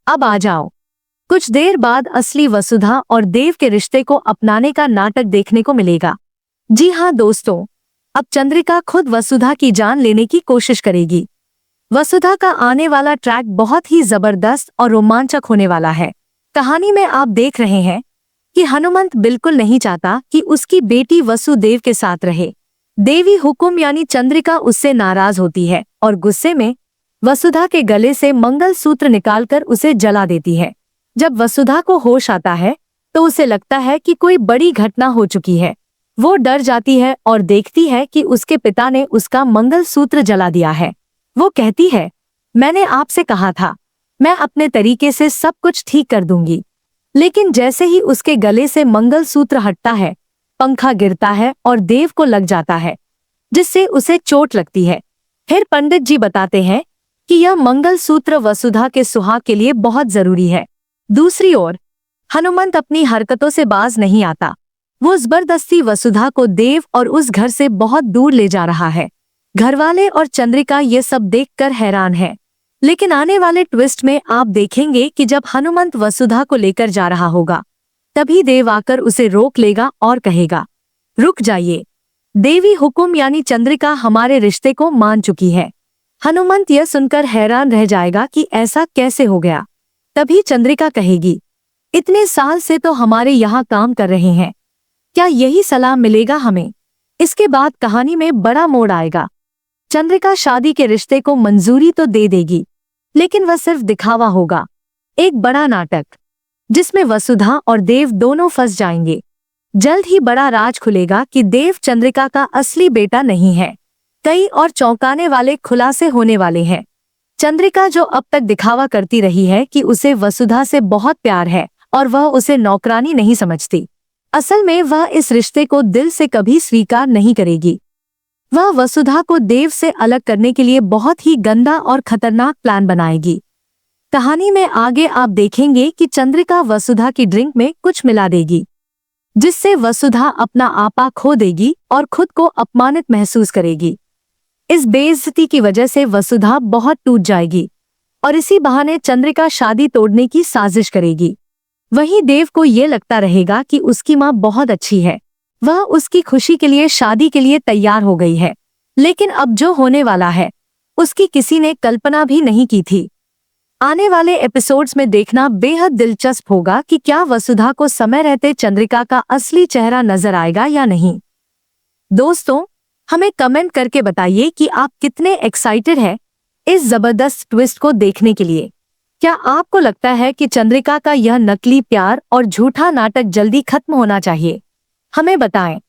अब आ जाओ। कुछ देर बाद असली वसुधा और देव के रिश्ते को अपनाने का नाटक देखने को मिलेगा। जी हाँ दोस्तों, अब चंद्रिका खुद वसुधा की जान लेने की कोशिश करेगी। वसुधा का आने वाला ट्रैक बहुत ही जबरदस्त और रोमांचक होने वाला है। कहानी में आप देख रहे हैं कि हनुमंत बिल्कुल नहीं चाहता कि उसकी बेटी वसुदेव के साथ रहे। देवी हुकुम यानी चंद्रिका उससे नाराज होती है और गुस्से में वसुधा के गले से मंगलसूत्र निकालकर उसे जला देती है। जब वसुधा को होश आता है तो उसे लगता है कि कोई बड़ी घटना हो चुकी है। वो डर जाती है और देखती है कि उसके पिता ने उसका मंगलसूत्र जला दिया है। वो कहती है, मैंने आपसे कहा था, मैं अपने तरीके से सब कुछ ठीक कर दूंगी। लेकिन जैसे ही उसके गले से मंगलसूत्र हटता है, पंखा गिरता है और देव को लग जाता है, जिससे उसे चोट लगती है। फिर पंडित जी बताते हैं कि यह मंगलसूत्र वसुधा के सुहाग के लिए बहुत जरूरी है। दूसरी ओर हनुमंत अपनी हरकतों से बाज नहीं आता। वो जबरदस्ती वसुधा को देव और उस घर से बहुत दूर ले जा रहा है। घरवाले और चंद्रिका ये सब देखकर हैरान है। लेकिन आने वाले ट्विस्ट में आप देखेंगे कि जब हनुमंत वसुधा को लेकर जा रहा होगा, तभी देव आकर उसे रोक लेगा और कहेगा, रुक जाइए, देवी हुकुम यानी चंद्रिका हमारे रिश्ते को मान चुकी है। हनुमंत यह सुनकर हैरान रह जाएगा कि ऐसा कैसे हो गया। तभी चंद्रिका कहेगी, इतने साल से तो हमारे यहाँ काम कर रहे हैं, क्या यही सलाह मिलेगा हमें? इसके बाद कहानी में बड़ा मोड़ आएगा। चंद्रिका शादी के रिश्ते को मंजूरी तो दे देगी, लेकिन वह सिर्फ दिखावा होगा, एक बड़ा नाटक जिसमें वसुधा और देव दोनों फंस जाएंगे। जल्द ही बड़ा राज खुलेगा कि देव चंद्रिका का असली बेटा नहीं है। कई और चौंकाने वाले खुलासे होने वाले हैं। चंद्रिका जो अब तक दिखावा करती रही है कि उसे वसुधा से बहुत प्यार है और वह उसे नौकरानी नहीं समझती, असल में वह इस रिश्ते को दिल से कभी स्वीकार नहीं करेगी। वह वसुधा को देव से अलग करने के लिए बहुत ही गंदा और खतरनाक प्लान बनाएगी। कहानी में आगे आप देखेंगे कि चंद्रिका वसुधा की ड्रिंक में कुछ मिला देगी, जिससे वसुधा अपना आपा खो देगी और खुद को अपमानित महसूस करेगी। इस बेइज्जती की वजह से वसुधा बहुत टूट जाएगी और इसी बहाने चंद्रिका शादी तोड़ने की साजिश करेगी। वहीं देव को ये लगता रहेगा कि उसकी माँ बहुत अच्छी है, वह उसकी खुशी के लिए शादी के लिए तैयार हो गई है। लेकिन अब जो होने वाला है उसकी किसी ने कल्पना भी नहीं की थी। आने वाले एपिसोड्स में देखना बेहद दिलचस्प होगा कि क्या वसुधा को समय रहते चंद्रिका का असली चेहरा नजर आएगा या नहीं। दोस्तों, हमें कमेंट करके बताइए कि आप कितने एक्साइटेड हैं इस जबरदस्त ट्विस्ट को देखने के लिए। क्या आपको लगता है कि चंद्रिका का यह नकली प्यार और झूठा नाटक जल्दी खत्म होना चाहिए? हमें बताएं।